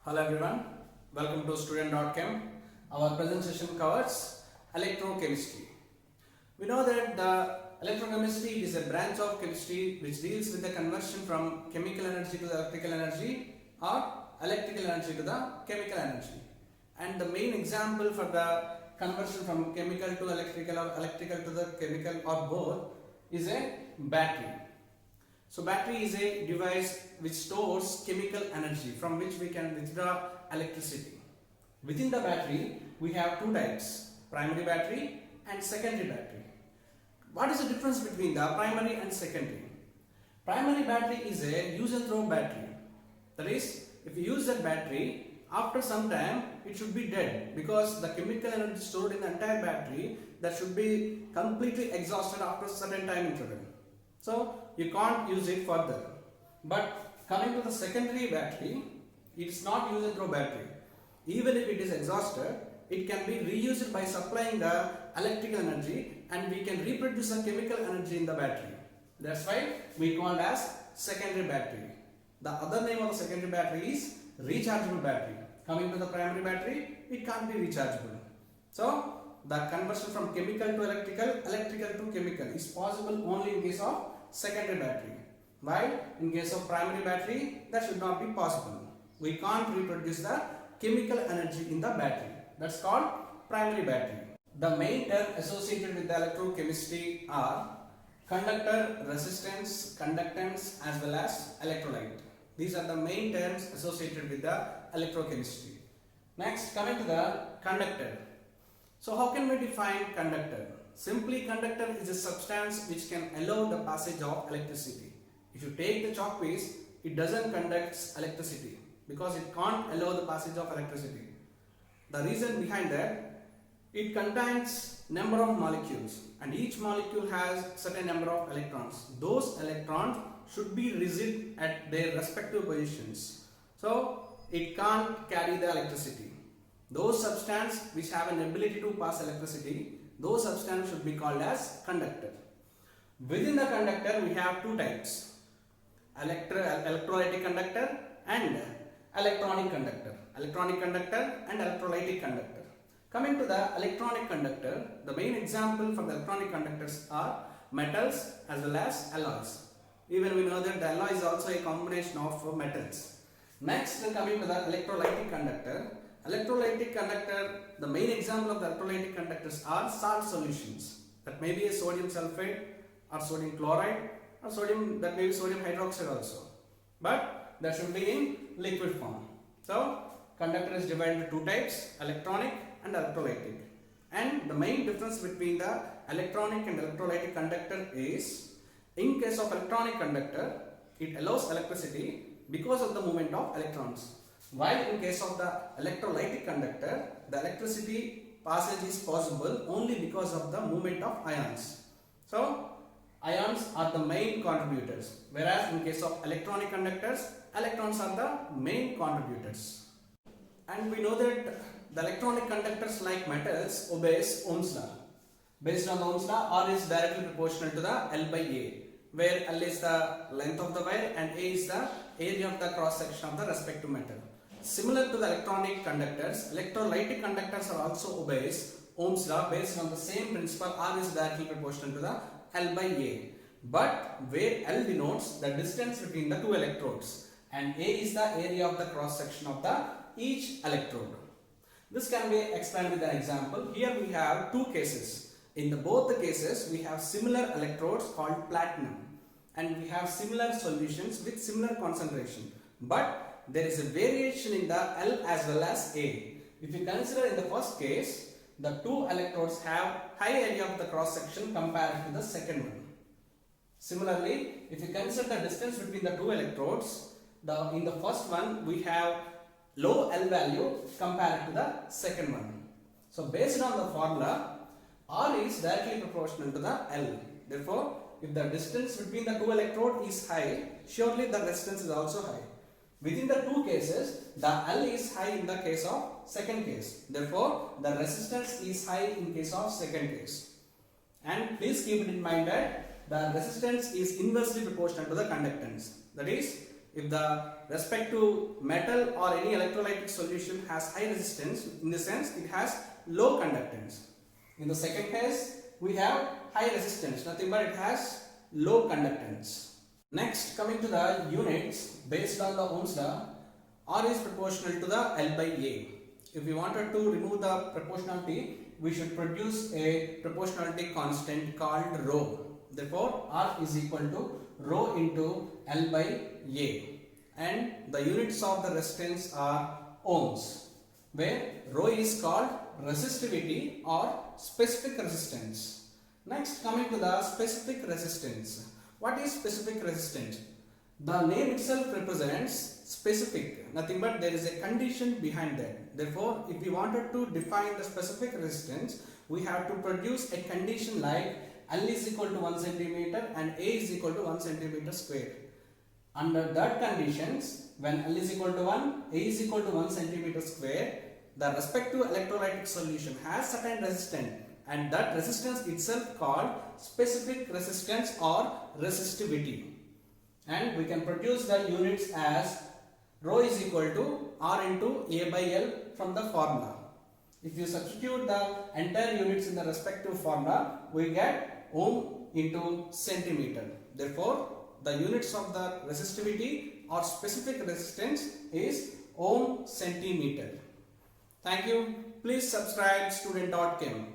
Hello everyone, welcome to student.chem. Our presentation covers electrochemistry. We know that the electrochemistry is a branch of chemistry which deals with the conversion from chemical energy to the electrical energy or electrical energy to the chemical energy. And the main example for the conversion from chemical to electrical or electrical to the chemical or both is a battery. So battery is a device which stores chemical energy from which we can withdraw electricity. Within the battery, we have two types, primary battery and secondary battery. What is the difference between the primary and secondary? Primary battery is a use and throw battery. That is, if you use that battery, after some time it should be dead because the chemical energy stored in the entire battery that should be completely exhausted after a certain time interval. So you can't use it further. But coming to the secondary battery, it is not use and throw battery. Even if it is exhausted, it can be reused by supplying the electrical energy and we can reproduce the chemical energy in the battery. That's why we call it as secondary battery. The other name of the secondary battery is rechargeable battery. Coming to the primary battery, it can't be rechargeable. So the conversion from chemical to electrical, electrical to chemical is possible only in case of secondary battery. While in case of primary battery, that should not be possible. We can't reproduce the chemical energy in the battery. That's called primary battery. The main term associated with the electrochemistry are conductor, resistance, conductance as well as electrolyte. These are the main terms associated with the electrochemistry. Next, coming to the conductor. So how can we define conductor? Simply, conductor is a substance which can allow the passage of electricity. If you take the chalk piece, it doesn't conduct electricity because it can't allow the passage of electricity. The reason behind that, it contains number of molecules and each molecule has certain number of electrons. Those electrons should be rigid at their respective positions. So it can't carry the electricity. Those substances which have an ability to pass electricity, those substances should be called as conductor. Within the conductor, we have two types, electrolytic conductor and electronic conductor. Electronic conductor and electrolytic conductor. Coming to the electronic conductor, the main example for the electronic conductors are metals as well as alloys. Even we know that the alloy is also a combination of metals. Next, coming to the electrolytic conductor. Electrolytic conductor, the main example of the electrolytic conductors are salt solutions. That may be a sodium sulfate or sodium chloride or sodium hydroxide also. But that should be in liquid form. So conductor is divided into two types, electronic and electrolytic. And the main difference between the electronic and electrolytic conductor is, in case of electronic conductor, it allows electricity because of the movement of electrons. While in case of the electrolytic conductor, the electricity passage is possible only because of the movement of ions. So ions are the main contributors, whereas in case of electronic conductors, electrons are the main contributors. And we know that the electronic conductors like metals obeys Ohm's law. Based on Ohm's law, R is directly proportional to the L by A, where L is the length of the wire and A is the area of the cross section of the respective metal. Similar to the electronic conductors, electrolytic conductors are also obeys Ohm's law based on the same principle. R is directly proportional to the L by A. But where L denotes the distance between the two electrodes and A is the area of the cross section of the each electrode. This can be explained with an example. Here we have two cases. In both the cases, we have similar electrodes called platinum and we have similar solutions with similar concentration. But there is a variation in the L as well as A. If you consider in the first case, the two electrodes have high area of the cross section compared to the second one. Similarly, if you consider the distance between the two electrodes, in the first one we have low L value compared to the second one. So based on the formula, R is directly proportional to the L. Therefore, if the distance between the two electrodes is high, surely the resistance is also high. Within the two cases, the L is high in the case of second case. Therefore, the resistance is high in case of second case. And please keep it in mind that the resistance is inversely proportional to the conductance. That is, if the respective metal or any electrolytic solution has high resistance, in the sense it has low conductance. In the second case, we have high resistance, nothing but it has low conductance. Next, coming to the units based on the Ohm's law, R is proportional to the L by A. If we wanted to remove the proportionality, we should produce a proportionality constant called rho. Therefore, R is equal to rho into L by A. And the units of the resistance are ohms, where rho is called resistivity or specific resistance. Next, coming to the specific resistance. What is specific resistance? The name itself represents specific, nothing but there is a condition behind that. Therefore, if we wanted to define the specific resistance, we have to produce a condition like L is equal to 1 centimeter and A is equal to 1 centimeter square. Under that conditions, when L is equal to 1, A is equal to 1 centimeter square, the respective electrolytic solution has certain resistance, and that resistance itself called specific resistance or resistivity. And we can produce the units as rho is equal to R into A by L from the formula. If you substitute the entire units in the respective formula, we get ohm into centimeter. Therefore, the units of the resistivity or specific resistance is ohm centimeter. Thank you. Please subscribe student.chem.